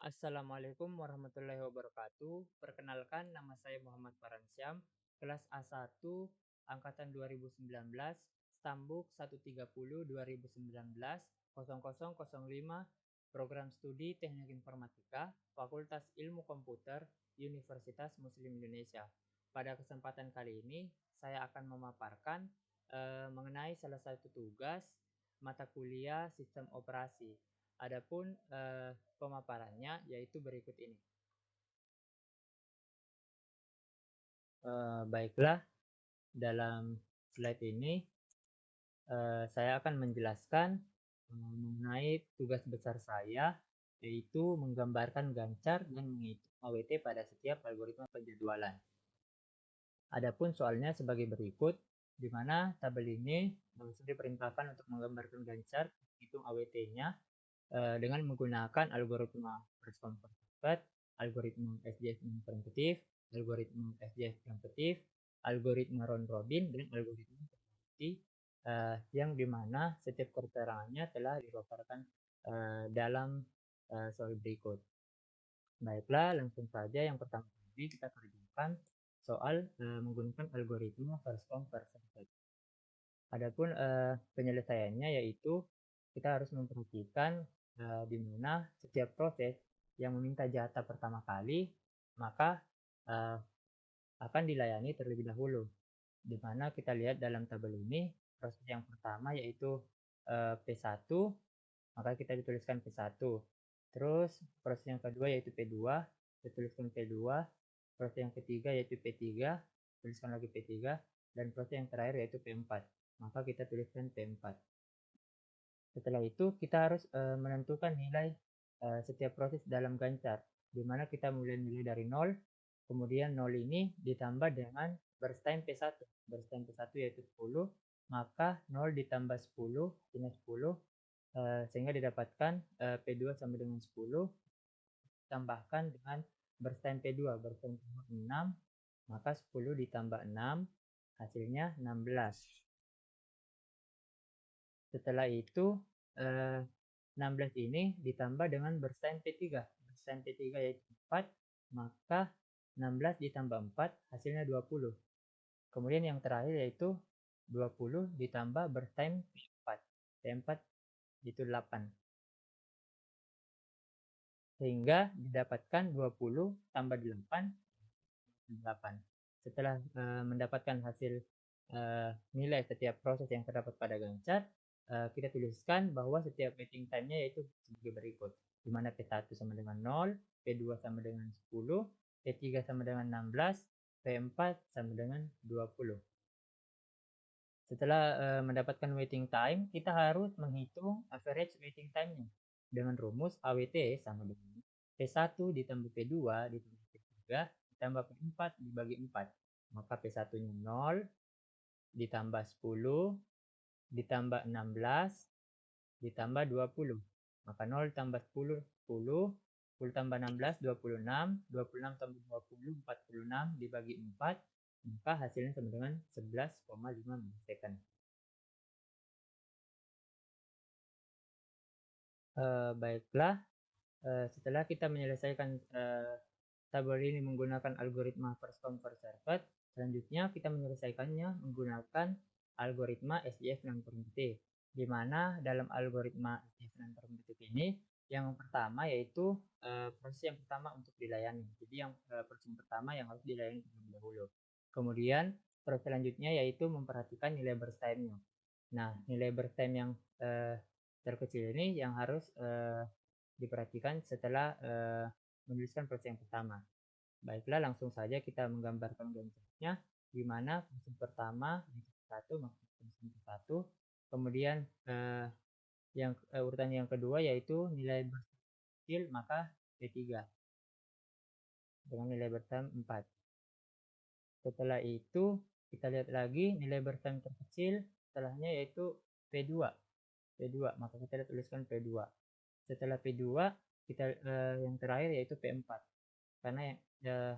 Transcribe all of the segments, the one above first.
Assalamualaikum warahmatullahi wabarakatuh. Perkenalkan, nama saya Muhammad Faransyam, kelas A1 angkatan 2019, Stambuk 130 2019 0005, Program Studi Teknik Informatika, Fakultas Ilmu Komputer, Universitas Muslim Indonesia. Pada kesempatan kali ini, saya akan memaparkan mengenai salah satu tugas mata kuliah Sistem Operasi. Adapun pemaparannya yaitu berikut ini. Baiklah, dalam slide ini saya akan menjelaskan mengenai tugas besar saya, yaitu menggambarkan gancar dan menghitung AWT pada setiap algoritma penjadwalan. Adapun soalnya sebagai berikut, di mana tabel ini sudah diperintahkan untuk menggambarkan gancar, hitung AWT-nya dengan menggunakan algoritma first come first served, algoritma SJF imperatif, algoritma SJF preemptive, algoritma round robin, dan algoritma probability yang dimana setiap keterangannya telah dipaparkan dalam soal berikut. Baiklah, langsung saja yang pertama kali kita kerjakan soal menggunakan algoritma first come first served. Adapun penyelesaiannya yaitu kita harus memperhatikan di mana setiap proses yang meminta jatah pertama kali maka akan dilayani terlebih dahulu. Di mana kita lihat dalam tabel ini proses yang pertama yaitu P1, maka kita dituliskan P1. Terus proses yang kedua yaitu P2, kita tuliskan P2. Proses yang ketiga yaitu P3, tuliskan lagi P3, dan proses yang terakhir yaitu P4. Maka kita tuliskan P4. Setelah itu kita harus menentukan nilai setiap proses dalam gancar, di mana kita mulai dari 0, kemudian 0 ini ditambah dengan burst time P1. Burst time P1 yaitu 10, maka 0 ditambah 10, hasilnya 10, sehingga didapatkan P2 sama dengan 10, tambahkan dengan burst time P2, burst time P2 6, maka 10 ditambah 6, hasilnya 16. Setelah itu 16 ini ditambah dengan burst time P3. Burst time P3 yaitu 4, maka 16 ditambah 4 hasilnya 20. Kemudian yang terakhir yaitu 20 ditambah burst time P4. P4 itu 8. Sehingga didapatkan 20 tambah 8, 8. Setelah mendapatkan hasil nilai setiap proses yang terdapat pada gancar, kita tuliskan bahwa setiap waiting time-nya yaitu sebagai berikut, di mana P1 sama dengan 0, P2 sama dengan 10, P3 sama dengan 16, P4 sama dengan 20. Setelah mendapatkan waiting time, kita harus menghitung average waiting time-nya dengan rumus AWT sama dengan P1 ditambah P2 ditambah P3 ditambah P4 dibagi 4. Maka P1-nya 0, ditambah 10, ditambah 16, ditambah 20. Maka 0 tambah 10, 10, 10 tambah 16, 26, 26 tambah 20, 46, dibagi 4, maka hasilnya sama dengan 11,5 milisecond. Baiklah, setelah kita menyelesaikan tabel ini menggunakan algoritma first come first served, selanjutnya kita menyelesaikannya menggunakan algoritma SJF non-preemptive, di mana dalam algoritma SJF non-preemptive ini yang pertama yaitu proses yang pertama untuk dilayani. Jadi yang proses yang pertama yang harus dilayani terlebih dahulu. Kemudian proses selanjutnya yaitu memperhatikan nilai burst time-nya. Nah, nilai burst time yang terkecil ini yang harus diperhatikan setelah menuliskan proses yang pertama. Baiklah, langsung saja kita menggambarkan gancarnya, di mana proses pertama yaitu P1 maka proses P1, kemudian yang urutan yang kedua yaitu nilai burst kecil maka P3 dengan nilai burst time 4. Setelah itu kita lihat lagi nilai burst time terkecil setelahnya yaitu P2. P2 maka kita tuliskan P2. Setelah P2 kita yang terakhir yaitu P4 karena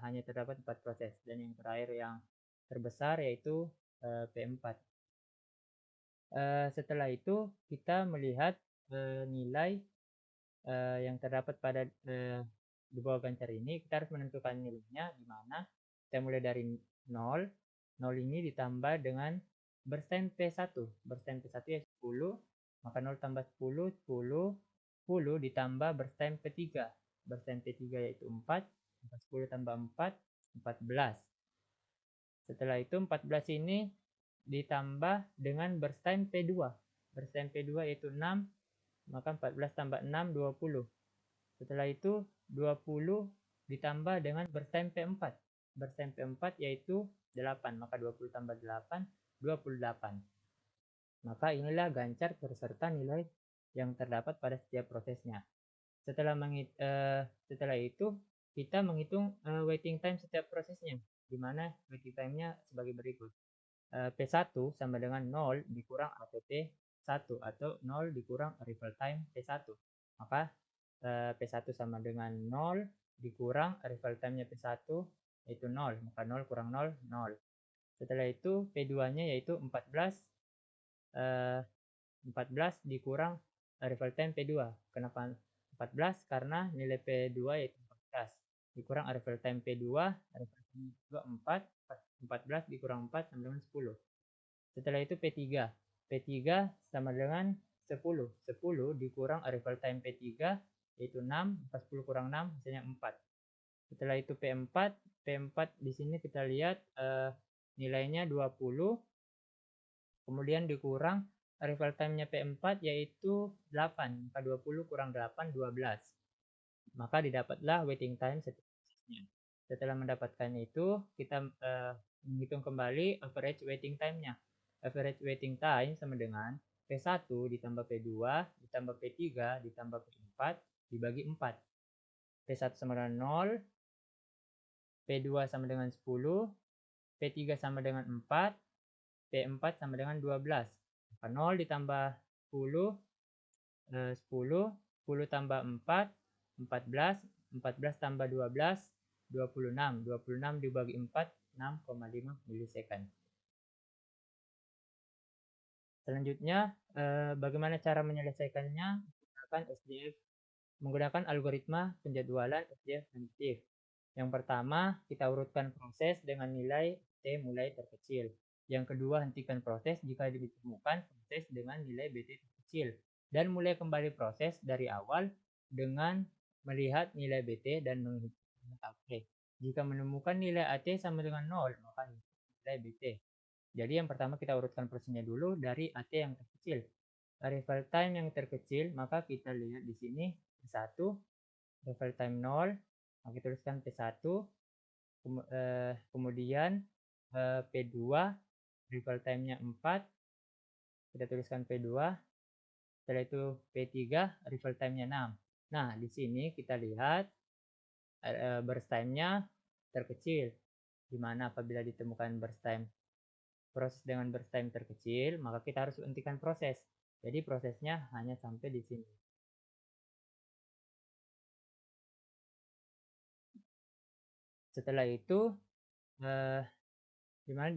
hanya terdapat 4 proses dan yang terakhir yang terbesar yaitu P4. Setelah itu kita melihat nilai yang terdapat pada di bawah gancar ini, kita harus menentukan nilainya, di mana kita mulai dari 0. 0 ini ditambah dengan bersign P1. Bersign P1 yaitu 10, maka 0 tambah 10, 10. 10 ditambah bersign P3. Bersign P3 yaitu 4, maka 10 tambah 4, 14. Setelah itu 14 ini ditambah dengan bersign P2. Bersign P2 yaitu 6, maka 14 tambah 6, 20. Setelah itu 20 ditambah dengan bersign P4. Bersign P4 yaitu 8, maka 20 tambah 8, 28. Maka inilah gancar beserta nilai yang terdapat pada setiap prosesnya. Setelah itu kita menghitung waiting time setiap prosesnya, di mana waiting time-nya sebagai berikut. P1 sama dengan 0 dikurang ATT 1 atau 0 dikurang arrival time P1. Maka P1 sama dengan 0 dikurang arrival time-nya P1 yaitu 0. Maka 0 kurang 0, 0. Setelah itu P2-nya yaitu 14. 14 dikurang arrival time P2. Kenapa 14? Karena nilai P2 yaitu 14. Dikurang arrival time P2, arrival time P2 4. 14 dikurang 4 sama dengan 10. Setelah itu P3. P3 sama dengan 10. 10 dikurang arrival time P3 yaitu 6. 10 kurang 6 hasilnya 4. Setelah itu P4. P4 di sini kita lihat nilainya 20. Kemudian dikurang arrival time-nya P4 yaitu 8. Maka 20 kurang 8, 12. Maka didapatlah waiting time setiap prosesnya. Setelah mendapatkan itu, kita menghitung kembali average waiting time-nya. Average waiting time sama dengan P1 ditambah P2 ditambah P3 ditambah P4 dibagi 4. P1 sama dengan 0, P2 sama dengan 10, P3 sama dengan 4, P4 sama dengan 12. Maka 0 ditambah 10, 10, 10 tambah 4, 14, 14 tambah 12, 26. 26 dibagi 4, 6,5 milisecond. Selanjutnya, bagaimana cara menyelesaikannya? Menggunakan algoritma penjadwalan SDF prediktif. Yang pertama, kita urutkan proses dengan nilai T mulai terkecil. Yang kedua, hentikan proses jika ditemukan proses dengan nilai BT terkecil. Dan mulai kembali proses dari awal dengan melihat nilai BT dan menghitung AT. Jika menemukan nilai AT sama dengan 0, maka nilai BT. Jadi yang pertama kita urutkan prosesnya dulu dari AT yang terkecil. Arrival time yang terkecil, maka kita lihat di sini P1, arrival time 0, maka kita tuliskan P1, kemudian P2, arrival time-nya 4, kita tuliskan P2, setelah itu P3, arrival time-nya 6. Nah, di sini kita lihat burst time-nya terkecil, di mana apabila ditemukan burst time proses dengan burst time terkecil, maka kita harus hentikan proses. Jadi prosesnya hanya sampai di sini. Setelah itu, dimana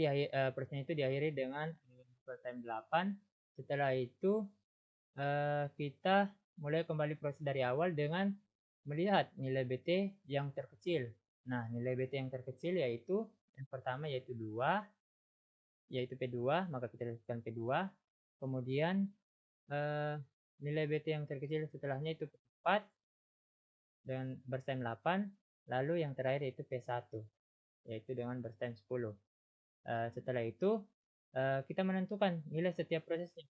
prosesnya itu diakhiri dengan arrival time 8. Setelah itu, kita mulai kembali proses dari awal dengan melihat nilai BT yang terkecil. Nah, nilai BT yang terkecil yaitu yang pertama yaitu 2, yaitu P2, maka kita tuliskan P2. Kemudian nilai BT yang terkecil setelahnya itu P4 dengan burst time 8, lalu yang terakhir yaitu P1 yaitu dengan burst time 10. Setelah itu kita menentukan nilai setiap prosesnya,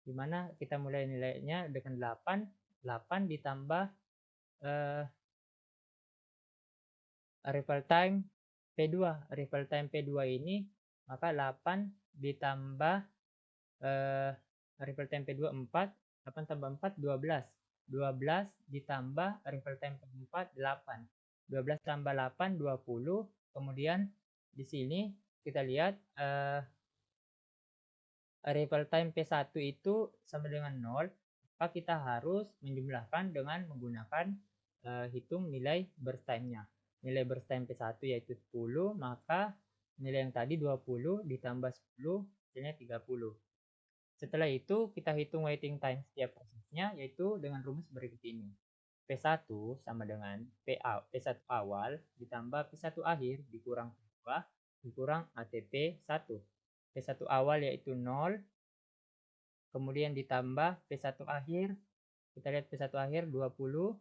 di mana kita mulai nilainya dengan 8 ditambah arrival time P2. Arrival time P2 ini maka 8 ditambah arrival time P2 4, 8 tambah 4 12. 12 ditambah arrival time P4 8. 12 tambah 8 20. Kemudian di sini kita lihat arrival time P1 itu sama dengan 0, maka kita harus menjumlahkan dengan menggunakan hitung nilai burst time-nya. Nilai burst time P1 yaitu 10, maka nilai yang tadi 20 ditambah 10 hasilnya 30. Setelah itu kita hitung waiting time setiap prosesnya yaitu dengan rumus berikut ini. P1 sama dengan P1 awal ditambah P1 akhir dikurang P2 dikurang ATP 1. P1 awal yaitu 0, kemudian ditambah P1 akhir, kita lihat P1 akhir 20,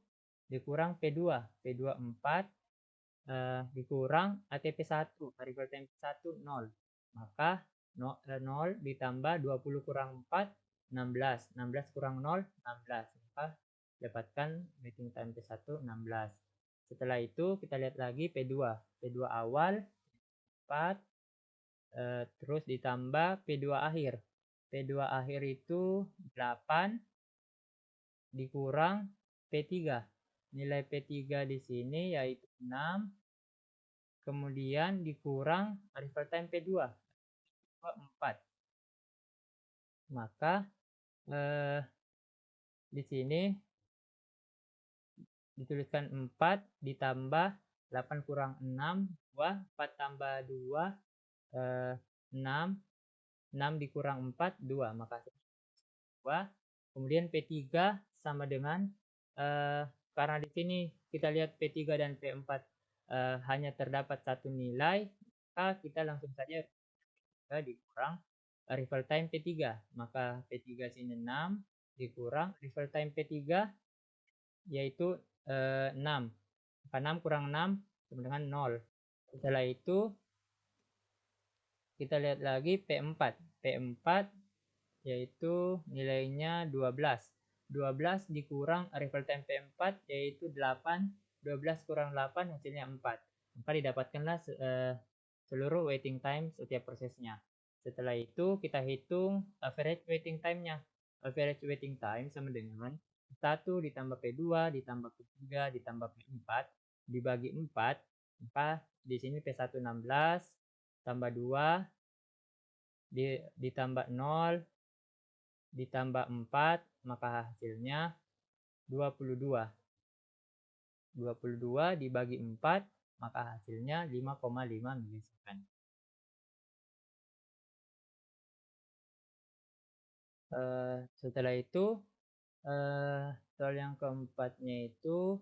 dikurang P2, P2 4, dikurang ATP 1, arrival time 1 0. Maka 0 ditambah 20 kurang 4, 16. 16 kurang 0, 16. Maka dapatkan waiting time P1 16. Setelah itu kita lihat lagi P2. P2 awal 4, terus ditambah P2 akhir. P2 akhir itu 8 dikurang P3. Nilai P3 di sini yaitu 6, kemudian dikurang arrival time P2 4. Maka di sini dituliskan 4 ditambah 8 kurang 6 2, 4 tambah 2 6, 6 dikurang 4 2, maka 2. Kemudian P3 sama dengan karena di sini kita lihat P3 dan P4 hanya terdapat satu nilai, maka kita langsung saja dikurang arrival time P3. Maka P3 sini 6 dikurang arrival time P3 yaitu 6. Maka 6 kurang 6 sama dengan 0. Setelah itu kita lihat lagi P4. P4 yaitu nilainya 12. 12 dikurang arrival time P4 yaitu 8. 12 kurang 8 hasilnya 4. Maka didapatkanlah seluruh waiting time setiap prosesnya. Setelah itu kita hitung average waiting time-nya. Average waiting time sama dengan 1 ditambah P2 ditambah P3 ditambah P4 dibagi 4. Maka di sini P1 16 tambah 2 ditambah 0 ditambah 4, maka hasilnya 22. 22 dibagi 4, maka hasilnya 5,5 milisekund. Setelah itu soal yang keempatnya itu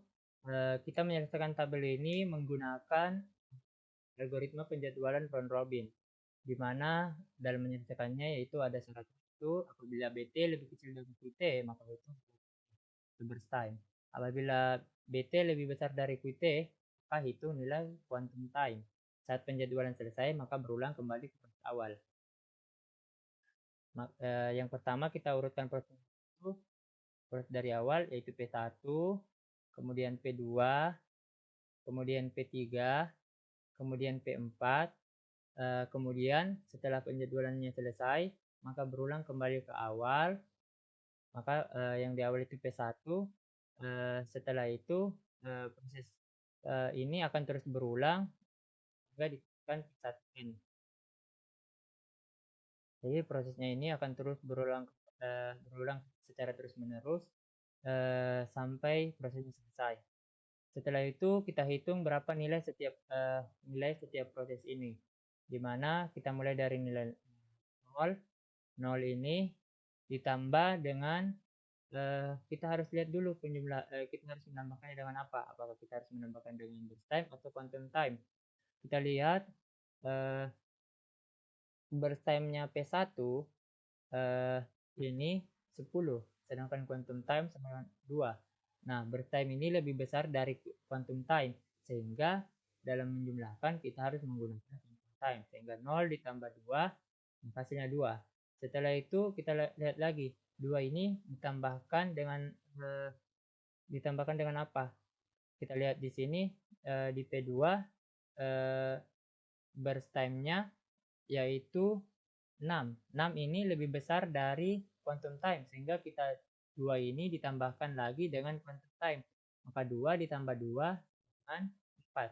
kita menyelesaikan tabel ini menggunakan algoritma penjadwalan round robin, di mana dalam menyelesaikannya yaitu ada syarat itu apabila BT lebih kecil dari QT maka itu burst time. Apabila BT lebih besar dari QT maka hitung nilai quantum time. Saat penjadwalan selesai maka berulang kembali ke proses awal. Yang pertama kita urutkan proses itu dari awal yaitu P1, kemudian P2, kemudian P3, kemudian P4, kemudian setelah penjadwalannya selesai maka berulang kembali ke awal. Maka yang di awal itu P1, setelah itu proses ini akan terus berulang hingga ditemukan P1N. Jadi prosesnya ini akan terus berulang secara terus-menerus sampai prosesnya selesai. Setelah itu kita hitung berapa nilai setiap proses ini, di mana kita mulai dari nilai 0. 0 ini ditambah dengan kita harus lihat dulu kita harus menambahkannya dengan apa? Apakah kita harus menambahkan dengan burst time atau quantum time? Kita lihat burst time-nya P1 ini 10, sedangkan quantum time sama dengan 2. Nah, burst time ini lebih besar dari quantum time, sehingga dalam menjumlahkan kita harus menggunakan quantum time, sehingga 0 ditambah 2 hasilnya 2. Setelah itu kita lihat lagi 2 ini ditambahkan dengan apa? Kita lihat di sini di P2 burst time-nya yaitu 6. 6 ini lebih besar dari quantum time, sehingga kita 2 ini ditambahkan lagi dengan quantum time. Maka 2 ditambah 2 dengan 4.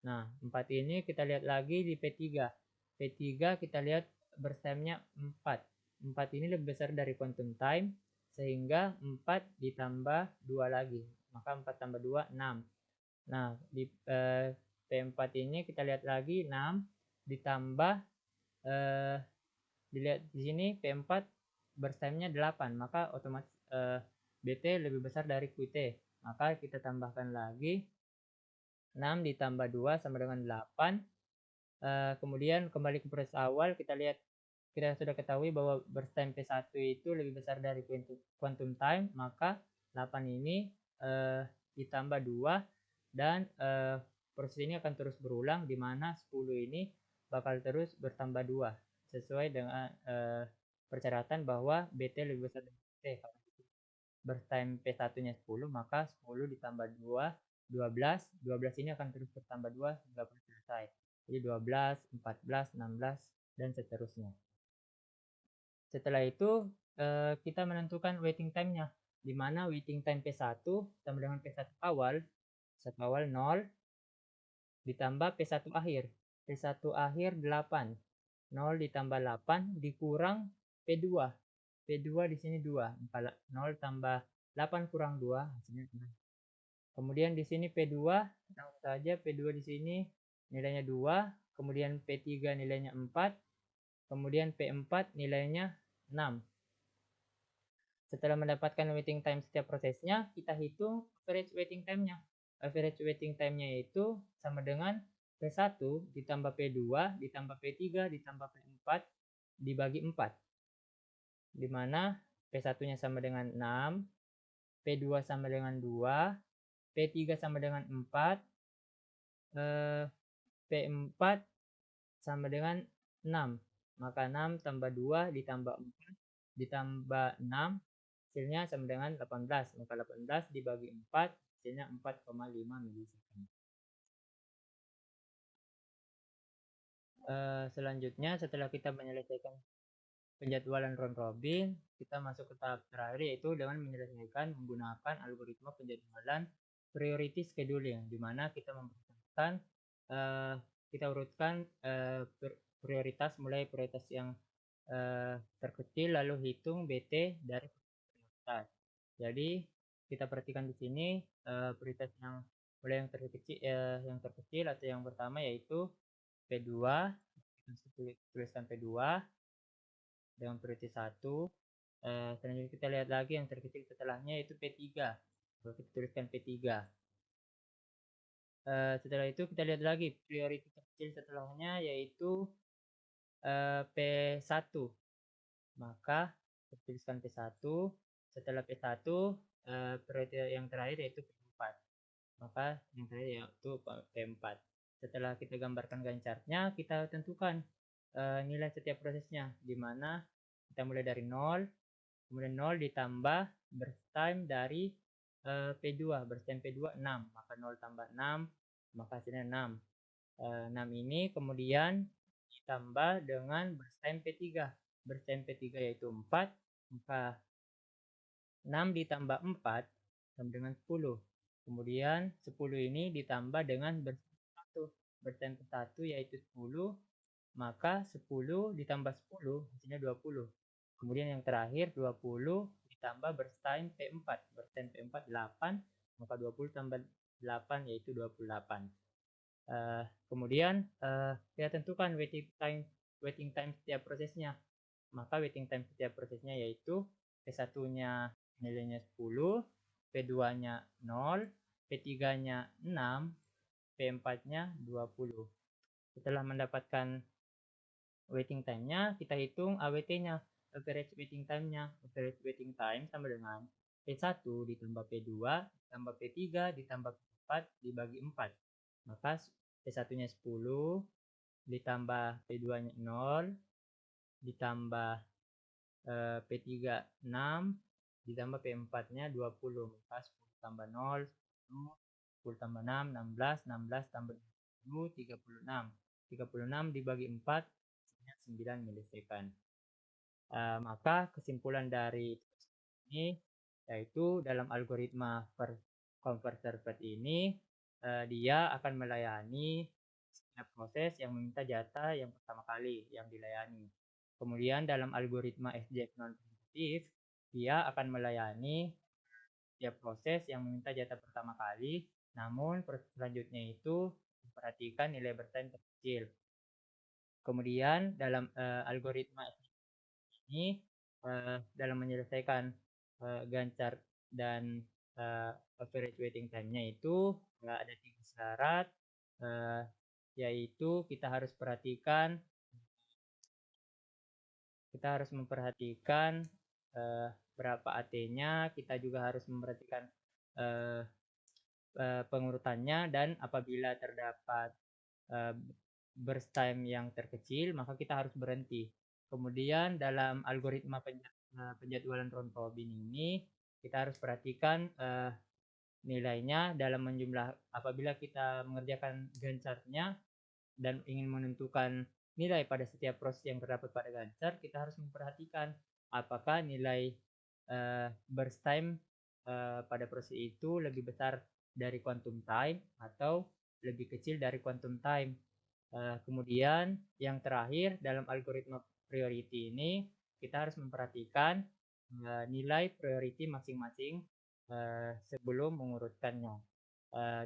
Nah, 4 ini kita lihat lagi di P3. P3 kita lihat burst time-nya 4. 4 ini lebih besar dari quantum time, sehingga 4 ditambah 2 lagi. Maka 4 tambah 2, 6. Nah, di P4 ini kita lihat lagi 6 ditambah dilihat di sini P4 burst time-nya 8, maka otomatis BT lebih besar dari QT. Maka kita tambahkan lagi 6 ditambah 2 sama dengan 8. Kemudian kembali ke proses awal, kita sudah ketahui bahwa burst time P1 itu lebih besar dari quantum time, maka 8 ini ditambah 2 dan proses ini akan terus berulang, di mana 10 ini bakal terus bertambah 2 sesuai dengan persyaratan bahwa BT lebih besar dari BT. Kalau burst time P1-nya 10, maka 10 ditambah 2, 12. 12 ini akan terus bertambah 2 hingga selesai. Jadi 12, 14, 16, dan seterusnya. Setelah itu kita menentukan waiting time-nya, di mana waiting time P1 sama dengan P1 awal, P1 awal 0 ditambah P1 akhir. P1 akhir 8. 0 ditambah 8 dikurang P2. P2 di sini 2. 0 tambah 8 kurang 2 hasilnya 6. Kemudian di sini P2, langsung saja P2 di sini nilainya 2, kemudian P3 nilainya 4, kemudian P4 nilainya 6. Setelah mendapatkan waiting time setiap prosesnya, kita hitung average waiting time-nya. Average waiting time-nya itu sama dengan P1 ditambah P2 ditambah P3 ditambah P4 dibagi 4. Di mana P1-nya sama dengan 6, P2 sama dengan 2, P3 sama dengan 4, P4 sama dengan 6. Maka 6 tambah 2 ditambah 4 ditambah 6 hasilnya sama dengan 18. Maka 18 dibagi 4 hasilnya 4,5 milisecond. Selanjutnya setelah kita menyelesaikan penjadwalan round robin, kita masuk ke tahap terakhir, yaitu dengan menyelesaikan menggunakan algoritma penjadwalan priority scheduling, di mana kita memperhatikan kita urutkan prioritas, mulai prioritas yang terkecil lalu hitung BT dari prioritas. Jadi kita perhatikan di sini prioritas yang mulai yang terkecil atau yang pertama yaitu P2. Kita tuliskan P2 dengan prioritas 1. Selanjutnya kita lihat lagi yang terkecil setelahnya yaitu P3. Kita tuliskan P3. Setelah itu kita lihat lagi prioritas terkecil setelahnya yaitu P1. Maka kita tuliskan P1. Setelah P1 prioritas yang terakhir yaitu P4. Maka yang terakhir yaitu P4. Setelah kita gambarkan Gantt chart-nya, kita tentukan nilai setiap prosesnya, di mana kita mulai dari 0, kemudian 0 ditambah burst time dari P2, burst time P2 6, maka 0 tambah 6, maka hasilnya 6. 6 ini kemudian ditambah dengan burst time P3. Burst time P3 yaitu 4, maka 6 ditambah 4 sama dengan 10. Kemudian 10 ini ditambah dengan burst time 1. Burst time P1 yaitu 10, maka 10 ditambah 10 hasilnya 20. Kemudian yang terakhir 20 ditambah burst time P4. Burst time P4 8, maka 20 tambah 8 yaitu 28. Kemudian kita tentukan waiting time setiap prosesnya. Maka waiting time setiap prosesnya yaitu P1-nya nilainya 10, P2-nya 0, P3-nya 6, P4-nya 20. Setelah mendapatkan waiting time-nya, kita hitung AWT-nya, average waiting time-nya. Average waiting time sama dengan P1 ditambah P2 ditambah P3 ditambah P4 dibagi 4. Maka P1-nya 10 ditambah P2-nya 0 ditambah P3 6 ditambah P4-nya 20. Maka 10 tambah 0 10, 10 tambah 6 16, 16 tambah 20 36. 36 dibagi 4 9 milisecond. Maka kesimpulan dari ini yaitu dalam algoritma converter FET ini dia akan melayani setiap proses yang meminta data yang pertama kali yang dilayani. Kemudian dalam algoritma SJF non-primitif dia akan melayani setiap proses yang meminta data pertama kali, namun proses selanjutnya itu memperhatikan nilai bertahan terkecil. Kemudian dalam algoritma ini dalam menyelesaikan Gantt chart dan eee, average waiting time-nya itu, ada 3 syarat, eee, yaitu kita harus memperhatikan, berapa AT-nya, kita juga harus memperhatikan, eee pengurutannya, dan apabila terdapat, eee, burst time yang terkecil, maka kita harus berhenti. Kemudian dalam algoritma penjadwalan round robin ini, kita harus perhatikan, nilainya dalam apabila kita mengerjakan Gantt-chart-nya dan ingin menentukan nilai pada setiap proses yang terdapat pada Gantt-chart, kita harus memperhatikan apakah nilai, burst time, pada proses itu lebih besar dari quantum time atau lebih kecil dari quantum time. Kemudian yang terakhir dalam algoritma priority ini, kita harus memperhatikan, nilai priority masing-masing, sebelum mengurutkannya.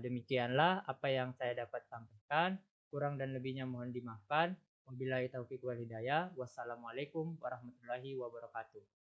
Demikianlah apa yang saya dapat sampaikan, kurang dan lebihnya mohon dimaafkan. Wabillahi taufiq wal hidayah. Wassalamualaikum warahmatullahi wabarakatuh.